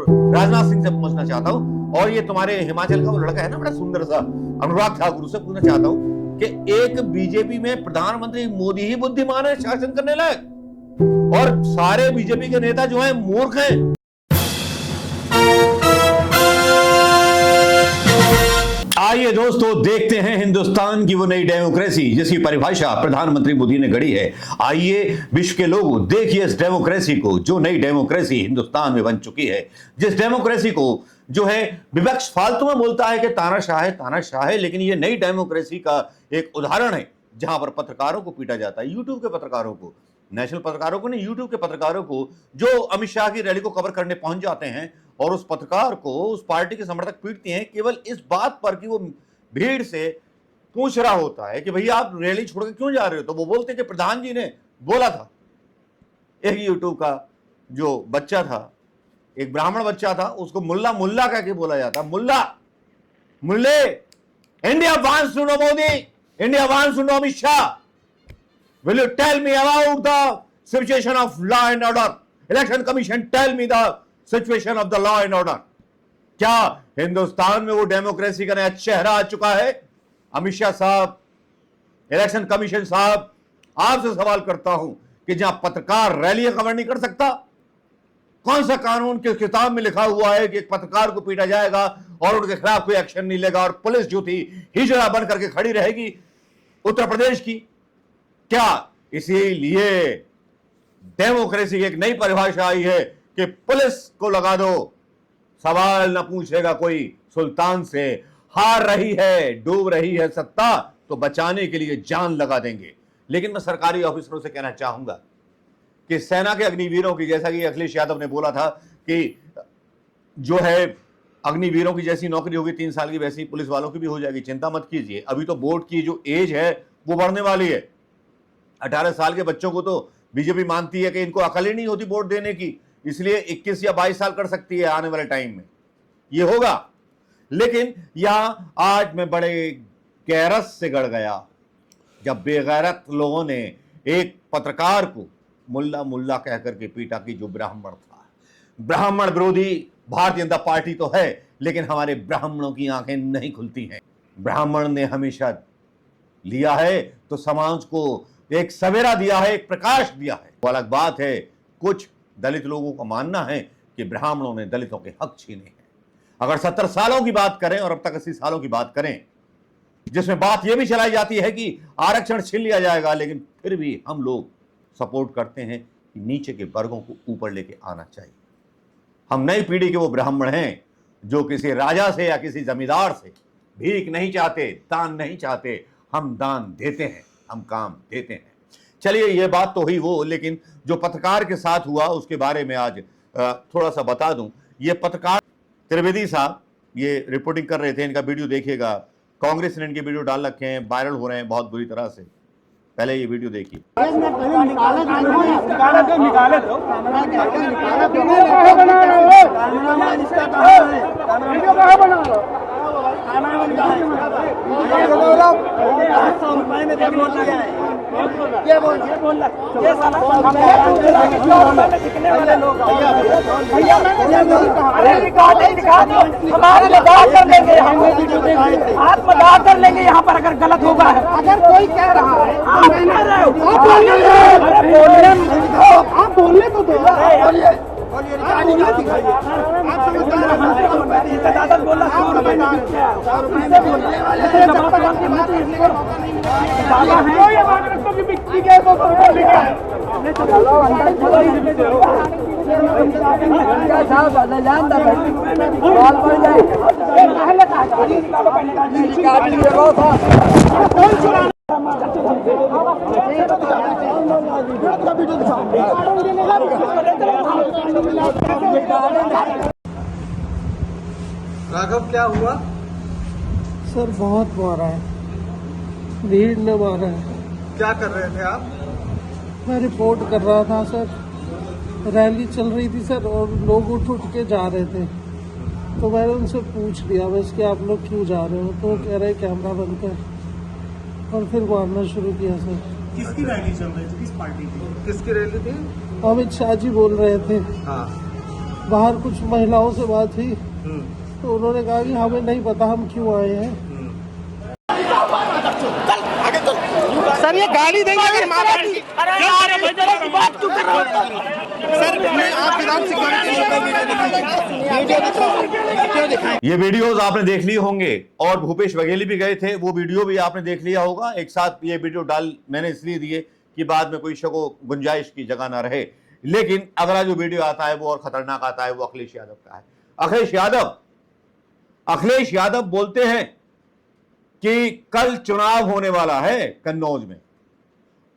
राजनाथ सिंह से पूछना चाहता हूं, और ये तुम्हारे हिमाचल का वो लड़का है ना बड़ा सुंदर सा, अनुराग ठाकुर, उससे पूछना चाहता हूं कि एक बीजेपी में प्रधानमंत्री मोदी ही बुद्धिमान है शासन करने लायक, और सारे बीजेपी के नेता जो हैं मूर्ख हैं। आइए दोस्तों, देखते हैं हिंदुस्तान की वो नई डेमोक्रेसी जिसकी परिभाषा प्रधानमंत्री मोदी ने गढ़ी है। आइए विश्व के लोगों, देखिए इस डेमोक्रेसी को, जो नई डेमोक्रेसी हिंदुस्तान में बन चुकी है, जिस डेमोक्रेसी को जो है विपक्ष फालतू में बोलता है कि तानाशाह है, लेकिन ये नई डेमोक्रेसी का एक उदाहरण है जहां पर पत्रकारों को पीटा जाता है, यूट्यूब के पत्रकारों को, नेशनल पत्रकारों को नहीं, यूट्यूब के पत्रकारों को, जो अमित शाह की रैली को कवर करने पहुंच जाते हैं और उस पत्रकार को उस पार्टी के समर्थक पीटते हैं केवल इस बात पर कि वो भीड़ से पूछ रहा होता है कि भैया आप रैली छोड़ के क्यों जा रहे हो, तो वो बोलते हैं कि प्रधान जी ने बोला था। एक यूट्यूब का जो बच्चा था, एक ब्राह्मण बच्चा था, उसको मुल्ला मुल्ला कह के बोला जाता, मुल्ला मुल्ले, India wants to know Modi, India wants to know Amit Shah, will you tell me about the situation of law and order, election commission tell me the situation of the law and order। क्या हिंदुस्तान में वो डेमोक्रेसी का नया चेहरा आ चुका है? अमित शाह साहब, election commission साहब, आपसे सवाल करता हूं कि जहां पत्रकार रैलियां कवर नहीं कर सकता, कौन सा कानून की किताब में लिखा हुआ है कि एक पत्रकार को पीटा जाएगा और उनके खिलाफ कोई एक्शन नहीं लेगा और पुलिस जो थी हिजड़ा बन करके खड़ी रहेगी उत्तर प्रदेश की? क्या इसीलिए डेमोक्रेसी की एक नई परिभाषा आई है कि पुलिस को लगा दो, सवाल न पूछेगा कोई सुल्तान से, हार रही है, डूब रही है सत्ता, तो बचाने के लिए जान लगा देंगे। लेकिन मैं सरकारी ऑफिसरों से कहना चाहूंगा कि सेना के अग्निवीरों की, जैसा कि अखिलेश यादव ने बोला था कि जो है अग्निवीरों की जैसी नौकरी होगी 3 साल की, वैसी पुलिस वालों की भी हो जाएगी, चिंता मत कीजिए। अभी तो बोर्ड की जो एज है वो बढ़ने वाली है। 18 साल के बच्चों को तो बीजेपी मानती है कि इनको अकल ही नहीं होती वोट देने की, इसलिए 21 या 22 साल कर सकती है आने वाले टाइम में, ये होगा। लेकिन यहां आज मैं बड़े गैरत से गड़ गया जब बेगैरत लोगों ने एक पत्रकार को मुल्ला मुल्ला कहकर के पीटा कि जो ब्राह्मण था। ब्राह्मण विरोधी भारतीय जनता पार्टी तो है, लेकिन हमारे ब्राह्मणों की आंखें नहीं खुलती हैं। ब्राह्मण ने हमेशा लिया है तो समाज को एक सवेरा दिया है, एक प्रकाश दिया है। वो अलग बात है, कुछ दलित लोगों का मानना है कि ब्राह्मणों ने दलितों के हक छीने हैं। अगर 70 सालों की बात करें और अब तक 80 सालों की बात करें, जिसमें बात यह भी चलाई जाती है कि आरक्षण छीन लिया जाएगा, लेकिन फिर भी हम लोग सपोर्ट करते हैं कि नीचे के वर्गों को ऊपर लेके आना चाहिए। हम नई पीढ़ी के वो ब्राह्मण हैं जो किसी राजा से या किसी जमींदार से भीख नहीं चाहते, दान नहीं चाहते। हम दान देते हैं, हम काम देते हैं। चलिए, ये बात तो हुई वो, लेकिन जो पत्रकार के साथ हुआ उसके बारे में आज थोड़ा सा बता दूं। ये पत्रकार त्रिवेदी साहब ये रिपोर्टिंग कर रहे थे, इनका वीडियो देखिएगा। कांग्रेस ने इनके वीडियो डाल रखे हैं, वायरल हो रहे हैं बहुत बुरी तरह से। पहले ये वीडियो देखिए। आत्मदाह कर लेंगे यहाँ पर अगर गलत होगा। अगर कोई कह रहा है आप बोलने तो दो, राघव क्या हुआ सर? बहुत मारा है, भीड़ ने मारा है। क्या कर रहे थे आप? मैं रिपोर्ट कर रहा था सर, रैली चल रही थी सर और लोग उठ के जा रहे थे, तो मैंने उनसे पूछ लिया बस कि आप लोग क्यों जा रहे हो, तो कह रहे कैमरा बंद कर, और फिर मारना शुरू किया सर। किसकी रैली चल रही थी? किस पार्टी की? किसकी रैली थी? अमित शाह जी बोल रहे थे। हाँ, बाहर कुछ महिलाओं से बात हुई तो उन्होंने कहा कि हमें नहीं पता हम क्यों आए हैं। सर ये गाली देंगे अगर माता की बात क्यों कर रहे हो? ये वीडियोस आपने देख लिए होंगे और भूपेश बघेल भी गए थे, वो वीडियो भी आपने देख लिया होगा। एक साथ ये वीडियो डाल मैंने इसलिए दिए कि बाद में कोई शको गुंजाइश की जगह ना रहे। लेकिन अगला जो वीडियो आता है वो और खतरनाक आता है, वो अखिलेश यादव का है। अखिलेश यादव बोलते हैं कि कल चुनाव होने वाला है कन्नौज में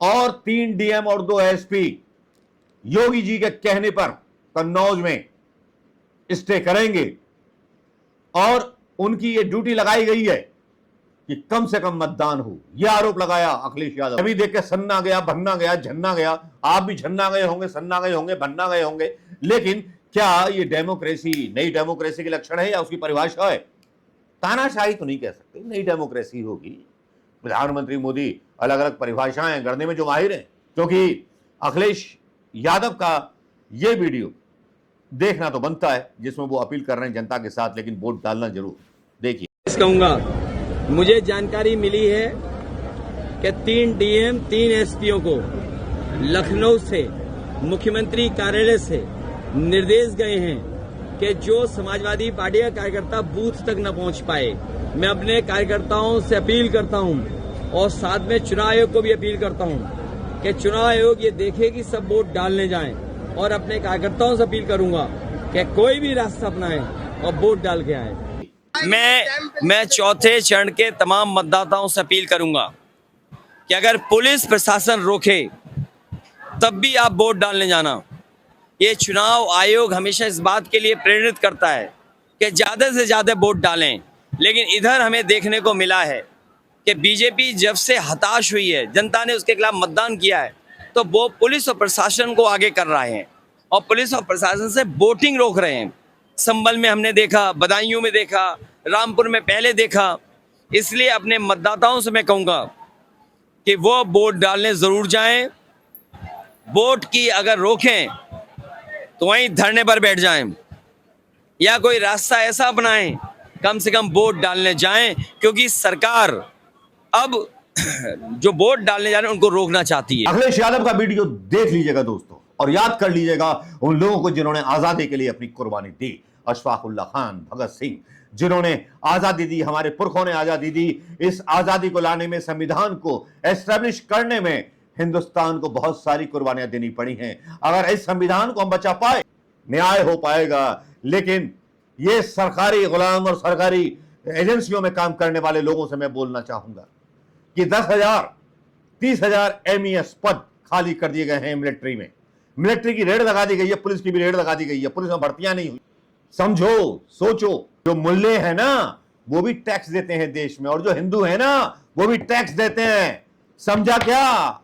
और 3 डीएम और 2 एसपी योगी जी के कहने पर कन्नौज में स्टे करेंगे और उनकी ये ड्यूटी लगाई गई है कि कम से कम मतदान हो। यह आरोप लगाया अखिलेश यादव। अभी देख के सन्ना गया, भन्ना गया, झन्ना गया। आप भी झन्ना गए होंगे, सन्ना गए होंगे, भन्ना गए होंगे। लेकिन क्या ये डेमोक्रेसी नई डेमोक्रेसी के लक्षण है या उसकी परिभाषा है? तानाशाही तो नहीं कह सकते, नई डेमोक्रेसी होगी। प्रधानमंत्री मोदी अलग अलग परिभाषाएं करने में जो माहिर हैं, क्योंकि अखिलेश यादव का ये वीडियो देखना तो बनता है जिसमें वो अपील कर रहे हैं जनता के साथ, लेकिन वोट डालना जरूर। देखिए। कहूंगा, मुझे जानकारी मिली है कि 3 डीएम 3 एसपीओ को लखनऊ से मुख्यमंत्री कार्यालय से निर्देश गए हैं कि जो समाजवादी पार्टी का कार्यकर्ता बूथ तक न पहुंच पाए, मैं अपने कार्यकर्ताओं से अपील करता हूं और साथ में चुनाव आयोग को भी अपील करता हूं कि चुनाव आयोग ये देखे कि सब वोट डालने जाएं और अपने कार्यकर्ताओं से अपील करूंगा कि कोई भी रास्ता अपनाएं और वोट डाल के आए। मैं चौथे चरण के तमाम मतदाताओं से अपील करूंगा कि अगर पुलिस प्रशासन रोके तब भी आप वोट डालने जाना। ये चुनाव आयोग हमेशा इस बात के लिए प्रेरित करता है कि ज़्यादा से ज़्यादा वोट डालें, लेकिन इधर हमें देखने को मिला है कि बीजेपी जब से हताश हुई है, जनता ने उसके खिलाफ मतदान किया है, तो वो पुलिस और प्रशासन को आगे कर रहे हैं और पुलिस और प्रशासन से वोटिंग रोक रहे हैं। संभल में हमने देखा, बदायूं में देखा, रामपुर में पहले देखा। इसलिए अपने मतदाताओं से मैं कहूँगा कि वो वोट डालने ज़रूर जाएं। वोट की अगर रोकें तो वहीं धरने पर बैठ जाएं या कोई रास्ता ऐसा अपनाएं, कम से कम वोट डालने जाएं, क्योंकि सरकार अब जो वोट डालने जा रहे हैं उनको रोकना चाहती है। अखिलेश यादव का वीडियो देख लीजिएगा दोस्तों और याद कर लीजिएगा उन लोगों को जिन्होंने आजादी के लिए अपनी कुर्बानी दी। अशफाकुल्ला खान, भगत सिंह, जिन्होंने आजादी दी, हमारे पुरखों ने आजादी दी। इस आजादी को लाने में, संविधान को एस्टेब्लिश करने में हिंदुस्तान को बहुत सारी कुर्बानियां देनी पड़ी हैं। अगर इस संविधान को हम बचा पाए, न्याय हो पाएगा। लेकिन ये सरकारी गुलाम और सरकारी एजेंसियों में काम करने वाले लोगों से मैं बोलना चाहूंगा कि 10,000 30,000 MES पद खाली कर दिए गए हैं मिलिट्री में। मिलिट्री की रेड लगा दी गई है, पुलिस की भी रेड लगा दी गई है, पुलिस में भर्तियां नहीं हुई। समझो, सोचो, जो मुल्ले हैं ना वो भी टैक्स देते हैं देश में, और जो हिंदू है ना वो भी टैक्स देते हैं। समझा क्या?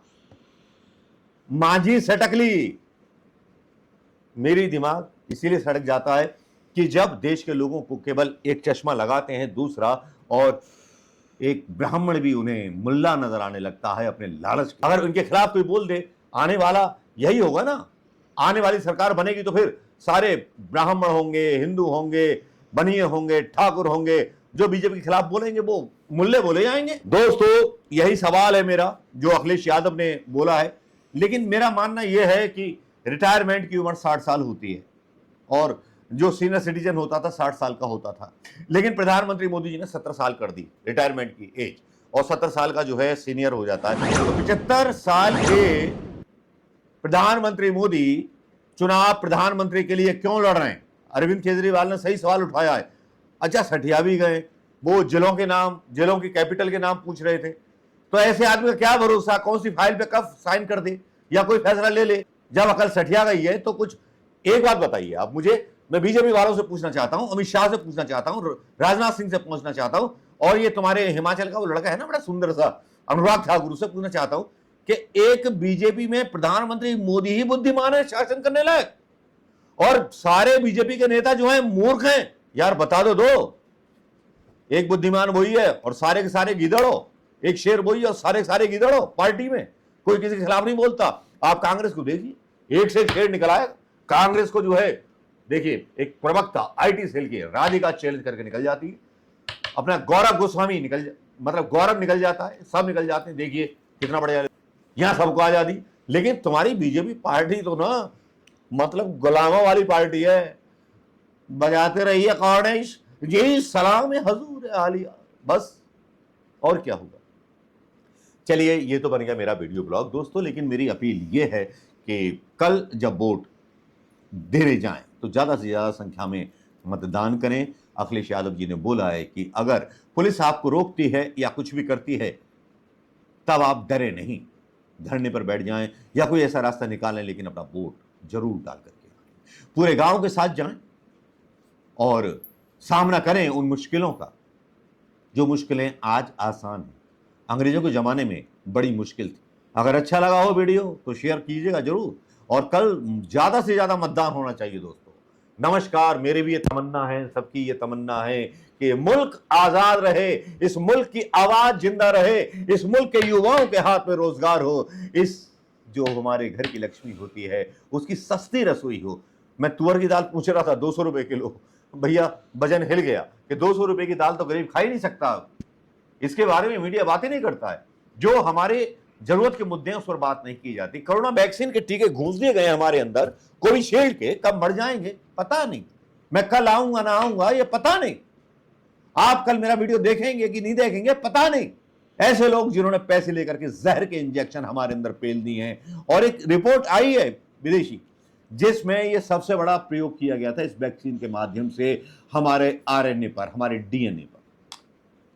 माझी सटकली। मेरी दिमाग इसीलिए सड़क जाता है कि जब देश के लोगों को केवल एक चश्मा लगाते हैं दूसरा, और एक ब्राह्मण भी उन्हें मुल्ला नजर आने लगता है अपने लालच। अगर उनके खिलाफ कोई बोल दे, आने वाला यही होगा ना। आने वाली सरकार बनेगी तो फिर सारे ब्राह्मण होंगे, हिंदू होंगे, बनिए होंगे, ठाकुर होंगे। जो बीजेपी के खिलाफ बोलेंगे वो मुल्ले बोले जाएंगे। दोस्तों, यही सवाल है मेरा जो अखिलेश यादव ने बोला है। लेकिन मेरा मानना यह है कि रिटायरमेंट की उम्र 60 साल होती है और जो सीनियर सिटीजन होता था 60 साल का होता था। लेकिन प्रधानमंत्री मोदी जी ने 17 साल कर दी रिटायरमेंट की एज, और 70 साल का जो है सीनियर हो जाता है। तो 75 साल के प्रधानमंत्री मोदी चुनाव प्रधानमंत्री के लिए क्यों लड़ रहे हैं? अरविंद केजरीवाल ने सही सवाल उठाया है। अच्छा, सठिया भी गए, वो जिलों के नाम, जिलों की कैपिटल के नाम पूछ रहे थे। तो ऐसे आदमी का क्या भरोसा, कौन सी फाइल पे कब साइन कर दे या कोई फैसला ले ले। जब अकल सठिया गई है तो कुछ एक बात बताइए आप मुझे। मैं बीजेपी वालों से पूछना चाहता हूं, अमित शाह से पूछना चाहता हूं, राजनाथ सिंह से पूछना चाहता हूं, और ये तुम्हारे हिमाचल का वो लड़का है ना बड़ा सुंदर सा, अनुराग ठाकुर से पूछना चाहता हूं कि एक बीजेपी में प्रधानमंत्री मोदी ही बुद्धिमान है शासन करने लायक, और सारे बीजेपी के नेता जो हैं मूर्ख हैं। यार बता दो एक बुद्धिमान वही है और सारे के सारे गिदड़ो, एक शेर वही और सारे के सारे गिदड़ो। पार्टी में कोई किसी के खिलाफ नहीं बोलता। आप कांग्रेस को देखिए, एक से एक शेर निकल आएगा। कांग्रेस को जो है देखिए एक प्रवक्ता आईटी सेल की राधिका चैलेंज करके निकल जाती है, अपना गौरव गोस्वामी मतलब गौरव निकल जाता है, सब निकल जाते हैं। देखिए कितना बढ़िया, यहां सबको आजादी। लेकिन तुम्हारी बीजेपी पार्टी तो ना मतलब गुलामों वाली पार्टी है, बजाते रहिए कौनेश यही सलाम है हजूर आलिया, बस और क्या होगा। चलिए ये तो बन गया मेरा वीडियो ब्लॉग दोस्तों, लेकिन मेरी अपील ये है कि कल जब वोट देने जाएं तो ज़्यादा से ज़्यादा संख्या में मतदान करें। अखिलेश यादव जी ने बोला है कि अगर पुलिस आपको रोकती है या कुछ भी करती है तब आप डरे नहीं, धरने पर बैठ जाएं या कोई ऐसा रास्ता निकालें, लेकिन अपना वोट जरूर डाल करके पूरे गांव के साथ जाएं और सामना करें उन मुश्किलों का जो मुश्किलें आज आसान हैं, अंग्रेजों के ज़माने में बड़ी मुश्किल थी। अगर अच्छा लगा हो वीडियो तो शेयर कीजिएगा जरूर, और कल ज़्यादा से ज़्यादा मतदान होना चाहिए दोस्तों। नमस्कार, मेरी भी ये तमन्ना है, सबकी ये तमन्ना है कि मुल्क आज़ाद रहे, इस मुल्क की आवाज़ जिंदा रहे, इस मुल्क के युवाओं के हाथ में रोजगार हो, इस जो हमारे घर की लक्ष्मी होती है उसकी सस्ती रसोई हो। मैं तुअर की दाल पूछ रहा था 200 रुपए किलो, भैया वजन हिल गया कि 200 रुपए की दाल तो गरीब खा ही नहीं सकता। इसके बारे में मीडिया बातें नहीं करता है, जो हमारे जरूरत के मुद्दे हैं उस पर बात नहीं की जाती। कोरोना वैक्सीन के टीके घूस दिए गए हमारे अंदर, कोविशील्ड के, कब मर जाएंगे पता नहीं। मैं कल आऊंगा ना आऊंगा ये पता नहीं, आप कल मेरा वीडियो देखेंगे कि नहीं देखेंगे पता नहीं। ऐसे लोग जिन्होंने पैसे लेकर के जहर के इंजेक्शन हमारे अंदर पेल दिए हैं, और एक रिपोर्ट आई है विदेशी जिसमें यह सबसे बड़ा प्रयोग किया गया था इस वैक्सीन के माध्यम से हमारे आरएनए पर, हमारे डीएनए पर।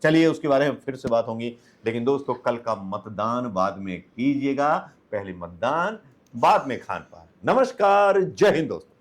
चलिए उसके बारे में फिर से बात होंगी, लेकिन दोस्तों कल का मतदान बाद में कीजिएगा, पहले मतदान बाद में खान पान। नमस्कार, जय हिंद दोस्तों।